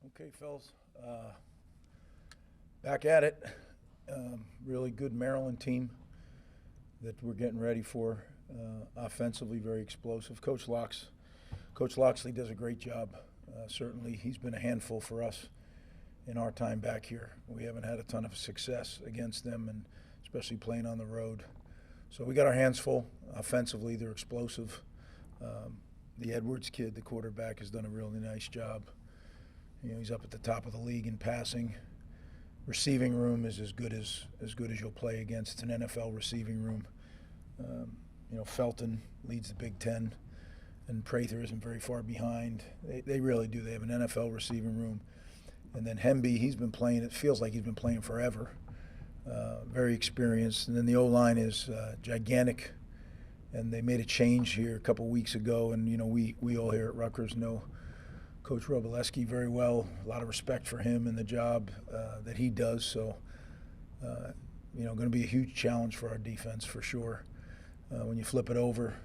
Okay, fellas, back at it. Really good Maryland team that we're getting ready for. Offensively, very explosive. Coach Loxley does a great job. Certainly, he's been a handful for us in our time back here. We haven't had a ton of success against them, and especially playing on the road. So we got our hands full. Offensively, they're explosive. The Edwards kid, the quarterback, has done a really nice job. You know, he's up at the top of the league in passing. Receiving room is as good as you'll play against. It's an NFL receiving room. Felton leads the Big Ten, and Prather isn't very far behind. They really do. They have an NFL receiving room. And then Hemby, he's been playing. It feels like he's been playing forever. Very experienced. And then the O-line is gigantic. And they made a change here a couple weeks ago. And, we all here at Rutgers know Coach Robleski very well. A lot of respect for him and the job that he does. So, going to be a huge challenge for our defense for sure. When you flip it over,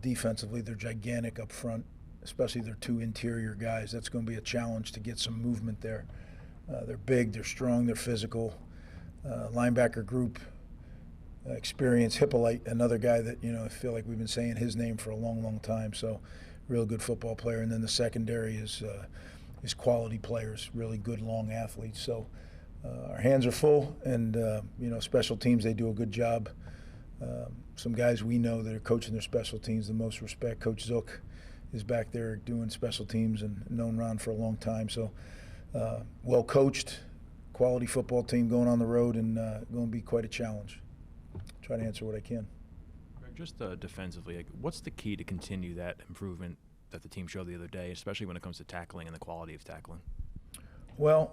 defensively, they're gigantic up front, especially their two interior guys. That's going to be a challenge to get some movement there. They're big, they're strong, they're physical. Linebacker group, experience. Hippolyte, another guy that, I feel like we've been saying his name for a long, long time. So, real good football player. And then the secondary is quality players, really good long athletes. So our hands are full, and special teams, they do a good job. Some guys we know that are coaching their special teams, the most respect. Coach Zook is back there doing special teams and known Ron for a long time. So well coached, quality football team going on the road, and going to be quite a challenge. Try to answer what I can. Just defensively, what's the key to continue that improvement that the team showed the other day, especially when it comes to tackling and the quality of tackling? Well,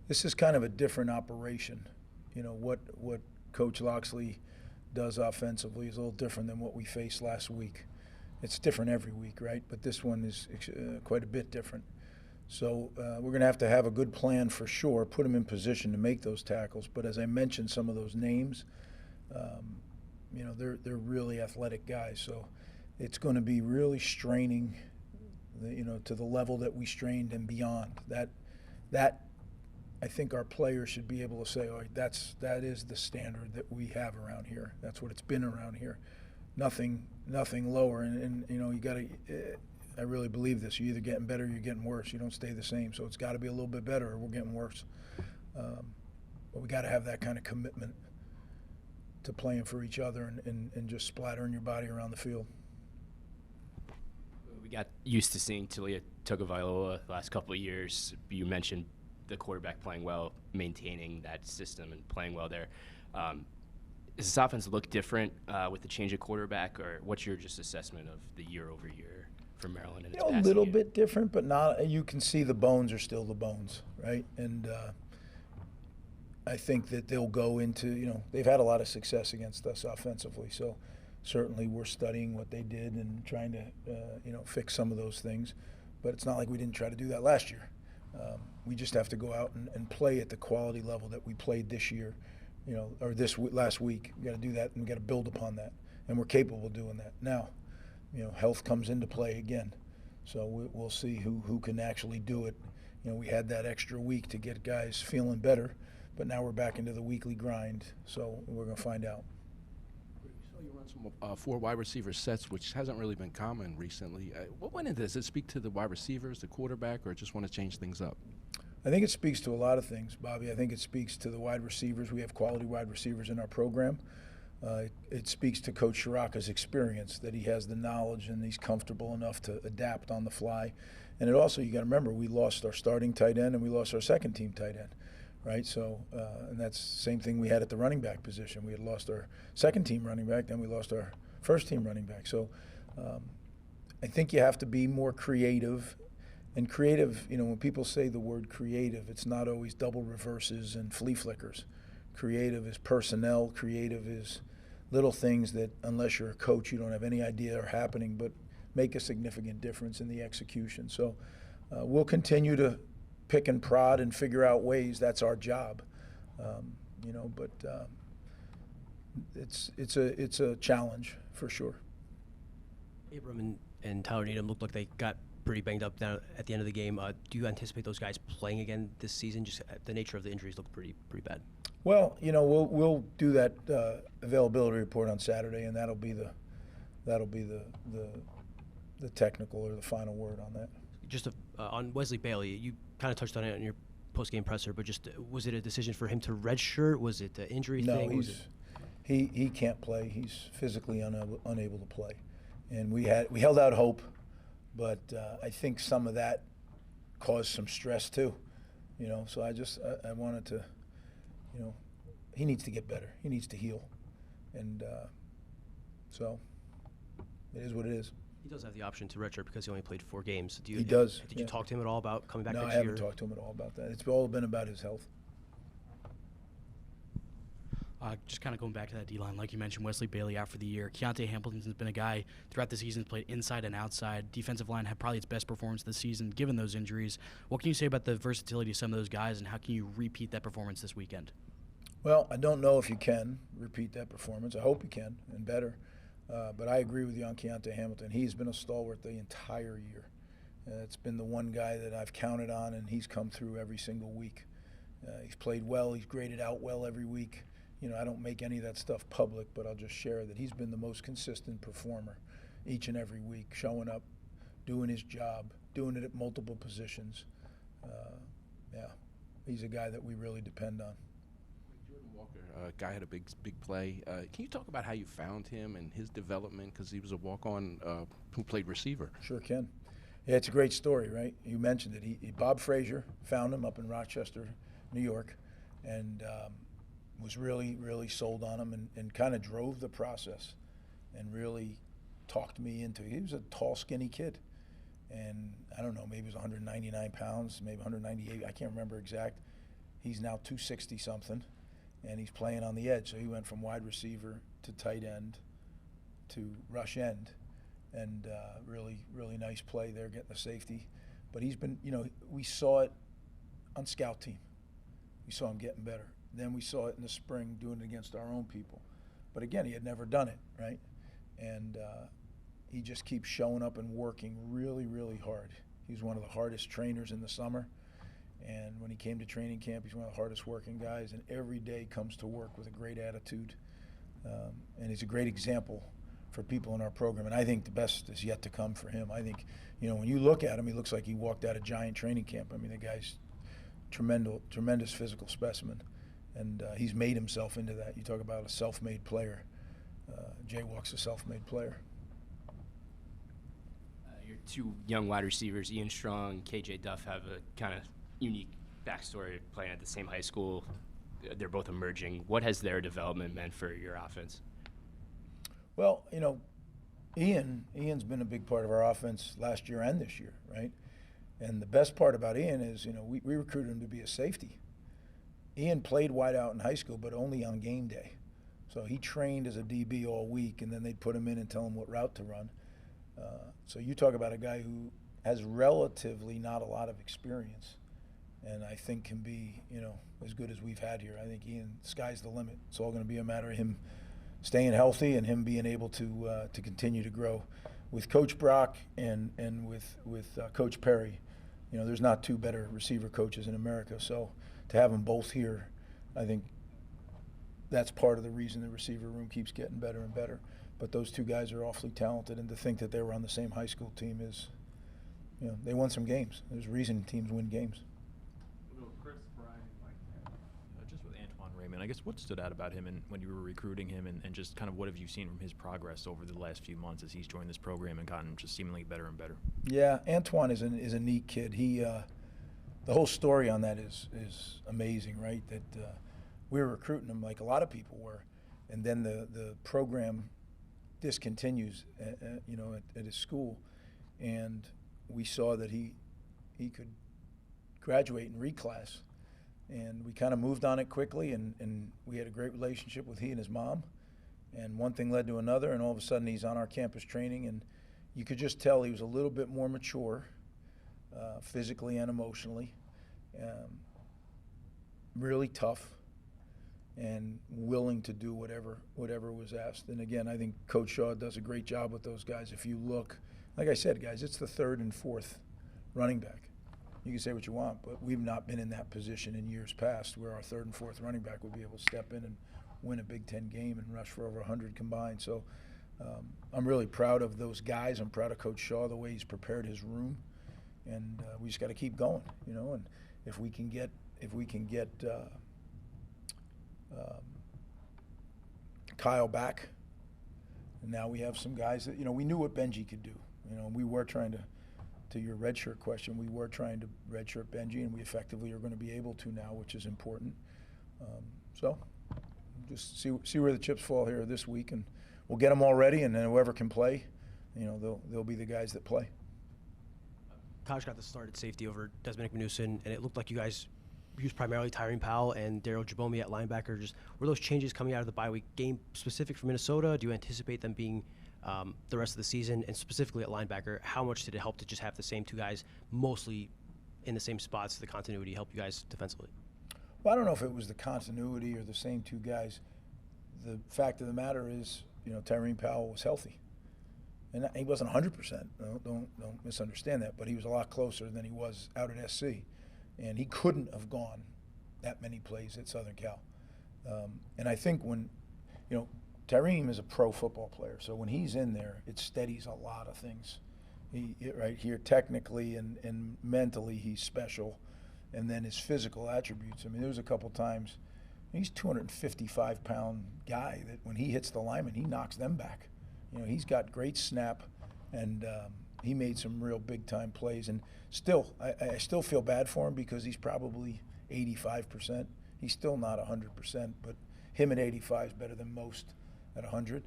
this is kind of a different operation. What Coach Loxley does offensively is a little different than what we faced last week. It's different every week, right? But this one is quite a bit different. So we're going to have a good plan for sure, put them in position to make those tackles. But as I mentioned, some of those names, they're really athletic guys. So it's going to be really straining, to the level that we strained and beyond. That I think our players should be able to say, all right, that is the standard that we have around here. That's what it's been around here. Nothing lower. And you got to. I really believe this. You're either getting better or you're getting worse. You don't stay the same. So it's got to be a little bit better or we're getting worse. But we got to have that kind of commitment to playing for each other and just splattering your body around the field. We got used to seeing Talia Tagovailoa the last couple of years. You mentioned the quarterback playing well, maintaining that system and playing well there. Does this offense look different with the change of quarterback, or what's your just assessment of the year over year for Maryland? And its a little bit different, but not. You can see the bones are still the bones, right? And I think that they'll go into, they've had a lot of success against us offensively. So certainly we're studying what they did and trying to, fix some of those things. But it's not like we didn't try to do that last year. We just have to go out and play at the quality level that we played this year, or last week. We got to do that, and we got to build upon that. And we're capable of doing that. Now, health comes into play again. So we'll see who can actually do it. We had that extra week to get guys feeling better. But now we're back into the weekly grind, so we're going to find out. So you run some 4 wide receiver sets, which hasn't really been common recently. What went into this? Does it speak to the wide receivers, the quarterback, or just want to change things up? I think it speaks to a lot of things, Bobby. I think it speaks to the wide receivers. We have quality wide receivers in our program. It speaks to Coach Shiraka's experience, that he has the knowledge and he's comfortable enough to adapt on the fly. And it also, you got to remember, we lost our starting tight end and we lost our second team tight end. Right, so and that's the same thing we had at the running back position. We had lost our second team running back, then we lost our first team running back. So I think you have to be more creative. And creative, when people say the word creative, it's not always double reverses and flea flickers. Creative is personnel. Creative is little things that, unless you're a coach, you don't have any idea are happening, but make a significant difference in the execution. So we'll continue to pick and prod and figure out ways. That's our job, But it's a challenge for sure. Abram and Tyler Needham looked like they got pretty banged up down at the end of the game. Do you anticipate those guys playing again this season? Just the nature of the injuries look pretty bad. Well, we'll do that availability report on Saturday, and that'll be the technical or the final word on that. Just on Wesley Bailey, you kind of touched on it in your post-game presser, but just was it a decision for him to redshirt? Was it an injury thing? No, he can't play. He's physically unable to play, and we held out hope, but I think some of that caused some stress too. So I wanted to, he needs to get better. He needs to heal, and so it is what it is. He does have the option to redshirt because he only played 4 games. He does. Did you talk to him at all about coming back No, next I year? haven't talked to him at all about that. It's all been about his health. Just kind of going back to that D-line, like you mentioned, Wesley Bailey out for the year. Kyonte Hamilton's been a guy throughout the season, played inside and outside. Defensive line had probably its best performance this season, given those injuries. What can you say about the versatility of some of those guys, and how can you repeat that performance this weekend? Well, I don't know if you can repeat that performance. I hope you can, and better. But I agree with you on Kyonte Hamilton. He's been a stalwart the entire year. It's been the one guy that I've counted on, and he's come through every single week. He's played well. He's graded out well every week. I don't make any of that stuff public, but I'll just share that he's been the most consistent performer each and every week, showing up, doing his job, doing it at multiple positions. He's a guy that we really depend on. Jordan Walker, guy had a big play. Can you talk about how you found him and his development? Because he was a walk-on who played receiver. Sure can. Yeah, it's a great story, right? You mentioned it. Bob Frazier found him up in Rochester, New York, and was really, really sold on him and kind of drove the process and really talked me into it. He was a tall, skinny kid. And I don't know, maybe he was 199 pounds, maybe 198. I can't remember exact. He's now 260-something, and he's playing on the edge. So he went from wide receiver to tight end to rush end. And really, really nice play there, getting the safety. But he's been, we saw it on scout team. We saw him getting better. Then we saw it in the spring doing it against our own people. But again, he had never done it, right? And he just keeps showing up and working really, really hard. He's one of the hardest trainers in the summer. And when he came to training camp, he's one of the hardest working guys, and every day comes to work with a great attitude. And he's a great example for people in our program. And I think the best is yet to come for him. I think, when you look at him, he looks like he walked out of Giant training camp. I mean, the guy's tremendous physical specimen. And he's made himself into that. You talk about a self-made player. Jay Walk's a self-made player. Your 2 young wide receivers, Ian Strong and KJ Duff, have a kind of unique backstory playing at the same high school. They're both emerging. What has their development meant for your offense? Well, Ian's been a big part of our offense last year and this year, right? And the best part about Ian is, we recruited him to be a safety. Ian played wide out in high school, but only on game day. So he trained as a DB all week, and then they'd put him in and tell him what route to run. So you talk about a guy who has relatively not a lot of experience, and I think can be, as good as we've had here. I think Ian, sky's the limit. It's all going to be a matter of him staying healthy and him being able to continue to grow. With Coach Brock and with Coach Perry, there's not 2 better receiver coaches in America. So to have them both here, I think that's part of the reason the receiver room keeps getting better and better. But those 2 guys are awfully talented, and to think that they were on the same high school team is, they won some games. There's a reason teams win games. Just with Antoine Raymond, I guess what stood out about him and when you were recruiting him, and just kind of what have you seen from his progress over the last few months as he's joined this program and gotten just seemingly better and better? Yeah, Antoine is a neat kid. He the whole story on that is amazing, right? That we were recruiting him like a lot of people were, and then the program discontinues, at his school, and we saw that he could graduate and reclass, and we kind of moved on it quickly, and we had a great relationship with he and his mom, and one thing led to another, and all of a sudden he's on our campus training, and you could just tell he was a little bit more mature, physically and emotionally, really tough, and willing to do whatever was asked. And again, I think Coach Shaw does a great job with those guys. If you look, Like I said, guys, it's the third and fourth running back. You can say what you want, but we've not been in that position in years past where our third and fourth running back would be able to step in and win a Big Ten game and rush for over 100 combined. So I'm really proud of those guys. I'm proud of Coach Shaw, the way he's prepared his room, and we just got to keep going, you know. And if we can get Kyle back, and now we have some guys that, you know, we knew what Benji could do. You know, we were trying to your redshirt question, we were trying to redshirt Benji, and we effectively are going to be able to now, which is important. So just see where the chips fall here this week, and we'll get them all ready, and then whoever can play, you know, they'll be the guys that play. Kaj got the start at safety over Desmond Manuson, and it looked like you guys used primarily Tyreen Powell and Daryl Jabomi at linebacker. Just were those changes coming out of the bye week game specific for Minnesota? Do you anticipate them being the rest of the season? And specifically at linebacker, how much did it help to just have the same two guys mostly in the same spots? The continuity help you guys defensively? Well, I don't know if it was the continuity or the same two guys. The fact of the matter is, you know, Tyreen Powell was healthy. And he wasn't 100%. Don't misunderstand that. But he was a lot closer than he was out at SC. And he couldn't have gone that many plays at Southern Cal. And I think when, you know, Tyreen is a pro football player. So when he's in there, it steadies a lot of things. Right here, technically and mentally, he's special. And then his physical attributes. I mean, there was a couple times, he's a 255-pound guy that when he hits the lineman, he knocks them back. You know, he's got great snap, and he made some real big-time plays. And still, I still feel bad for him because he's probably 85%. He's still not 100%, but him at 85 is better than most at 100.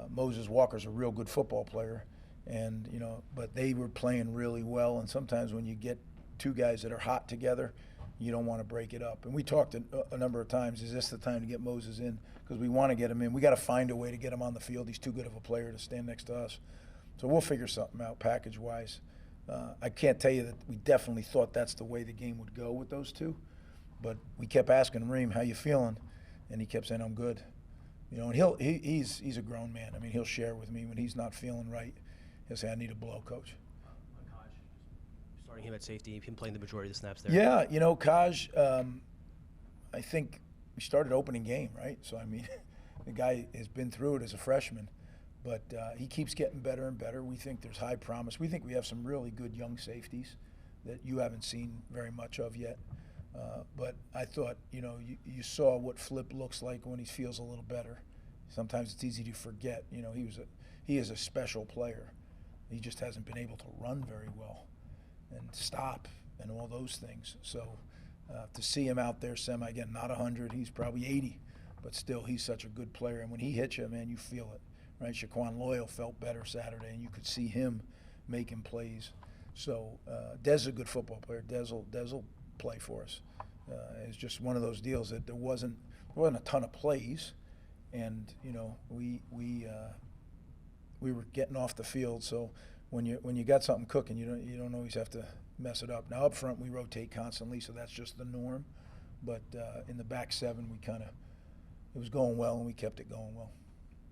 Moses Walker's a real good football player, and, you know, but they were playing really well. And sometimes when you get two guys that are hot together, you don't want to break it up. And we talked a number of times, is this the time to get Moses in? Because we want to get him in. We got to find a way to get him on the field. He's too good of a player to stand next to us. So we'll figure something out package-wise. I can't tell you that we definitely thought that's the way the game would go with those two. But we kept asking Reem, how you feeling? And he kept saying, I'm good. You know, and he's a grown man. I mean, he'll share with me when he's not feeling right. He'll say, I need a blow, coach. Starting him at safety, him playing the majority of the snaps there. Yeah, you know, Kaj, I think we started opening game, right? So, I mean, the guy has been through it as a freshman, but he keeps getting better and better. We think there's high promise. We think we have some really good young safeties that you haven't seen very much of yet. But I thought, you know, you saw what Flip looks like when he feels a little better. Sometimes it's easy to forget. You know, he is a special player. He just hasn't been able to run very well and stop and all those things. So to see him out there again, not 100, he's probably 80, but still he's such a good player. And when he hits you, man, you feel it, right? Shaquan Loyal felt better Saturday, and you could see him making plays. So Des is a good football player. Des will play for us. It's just one of those deals that there wasn't a ton of plays, and you know we were getting off the field. So when you got something cooking, you don't always have to mess it up. Now up front we rotate constantly, so that's just the norm. But in the back seven, it was going well, and we kept it going well.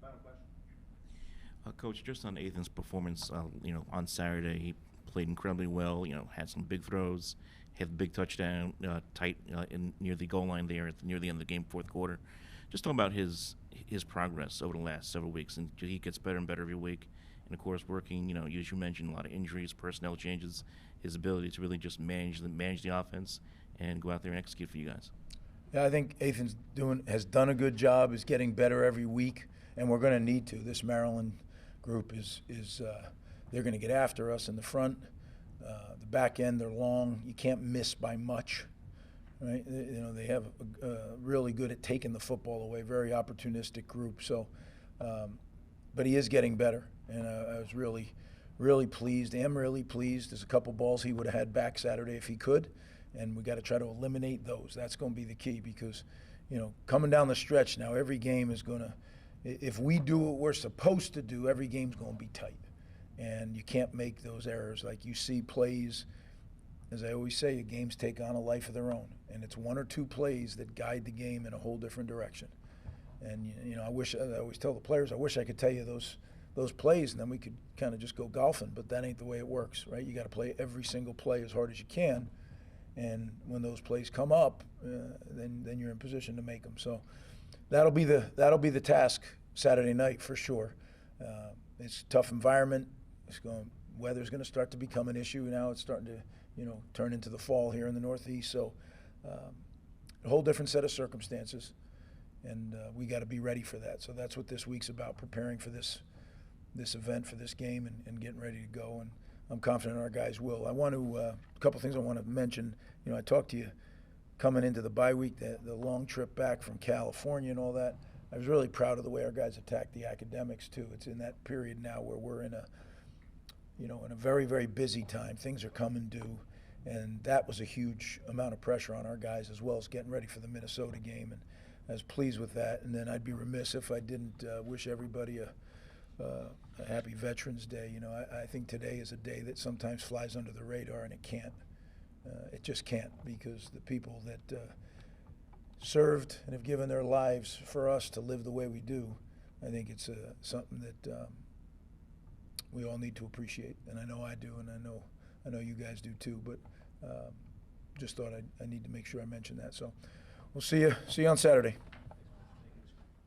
Final question. Coach, just on Ethan's performance, you know, on Saturday, he played incredibly well. You know, had some big throws, had a big touchdown tight near the goal line there near the end of the game, fourth quarter. Just talk about his progress over the last several weeks, and he gets better and better every week. And of course, working, you know, as you mentioned, a lot of injuries, personnel changes, his ability to really just manage the offense and go out there and execute for you guys. Yeah, I think Ethan's has done a good job. Is getting better every week, and we're going to need to. This Maryland group is they're going to get after us in the front. The back end, they're long. You can't miss by much, right? You know, they have really good at taking the football away. Very opportunistic group. So, but he is getting better, and I was really, really pleased. Am really pleased. There's a couple balls he would have had back Saturday if he could, and we got to try to eliminate those. That's going to be the key because, you know, coming down the stretch now, every game is going to. If we do what we're supposed to do, every game's going to be tight. And you can't make those errors. Like you see plays, as I always say, games take on a life of their own. And it's one or two plays that guide the game in a whole different direction. And, you know, I always tell the players, I wish I could tell you those plays, and then we could kind of just go golfing. But that ain't the way it works, right? You got to play every single play as hard as you can, and when those plays come up, then you're in position to make them. So that'll be the task Saturday night for sure. It's a tough environment. Weather's going to start to become an issue now. It's starting to turn into the fall here in the Northeast. So a whole different set of circumstances, and we got to be ready for that. So that's what this week's about: preparing for this event, for this game, and getting ready to go. And I'm confident our guys will. I want to a couple things I want to mention. I talked to you coming into the bye week, the long trip back from California and all that. I was really proud of the way our guys attacked the academics too. It's in that period now where we're in a very, very busy time. Things are coming due, and that was a huge amount of pressure on our guys, as well as getting ready for the Minnesota game. And I was pleased with that. And then I'd be remiss if I didn't wish everybody a happy Veterans Day. I think today is a day that sometimes flies under the radar, and it can't. It just can't, because the people that served and have given their lives for us to live the way we do, I think it's something that we all need to appreciate. And I know I do, and I know you guys do too. But just thought I need to make sure I mention that. So we'll see you on Saturday.